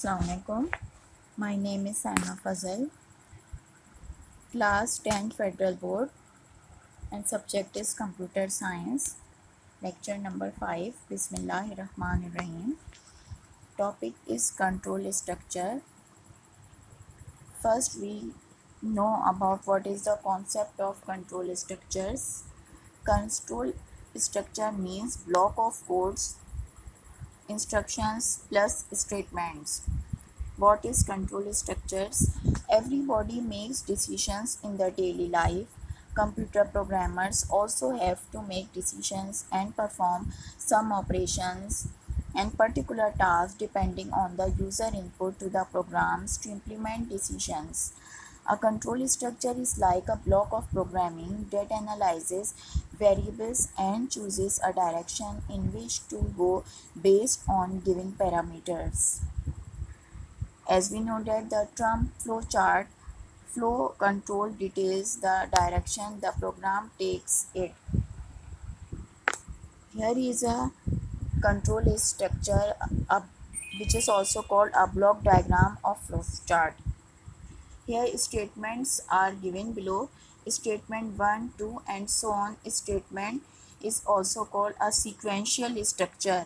Assalamualaikum. My name is Saima Fazal, Class 10 Federal Board, and subject is Computer Science. Lecture number 5. Bismillahirrahmanirrahim. Topic is control structure. First, we know about what is the concept of control structures. Control structure means block of codes, instructions plus statements. What is control structures? Everybody makes decisions in their daily life. Computer programmers also have to make decisions and perform some operations and particular tasks depending on the user input to the programs to implement decisions. A control structure is like a block of programming that analyzes variables and chooses a direction in which to go based on given parameters. As we know that the term flowchart, flow control details the direction the program takes it. Here is a control structure which is also called a block diagram of flowchart. Here statements are given below. Statement 1, 2 and so on. Statement is also called a sequential structure.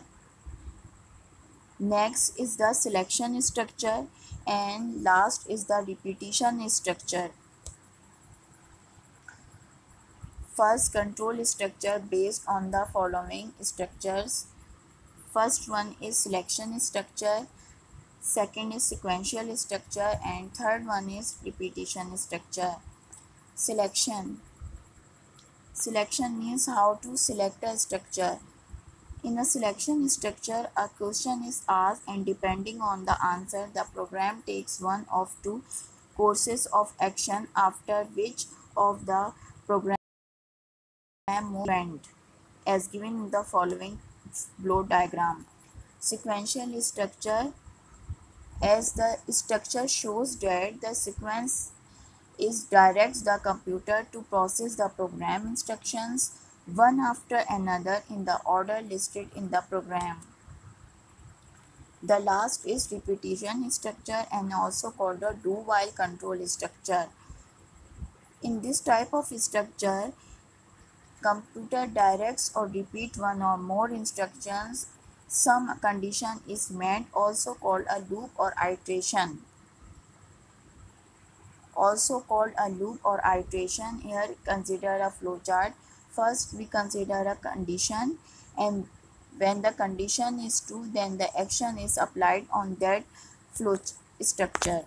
Next is the selection structure and last is the repetition structure. First, control structure based on the following structures. First one is selection structure, second is sequential structure and third one is repetition structure. Selection means how to select a structure. In a selection structure, a question is asked and depending on the answer, the program takes one of two courses of action after which of the program movement as given in the following block diagram. Sequential structure, as the structure shows that the sequence directs the computer to process the program instructions one after another in the order listed in the program. The last is repetition structure and also called the do-while control structure. In this type of structure, computer directs or repeat one or more instructions. Some condition is met, also called a loop or iteration. Here consider a flowchart. First we consider a condition, and when the condition is true, then the action is applied on that flow structure.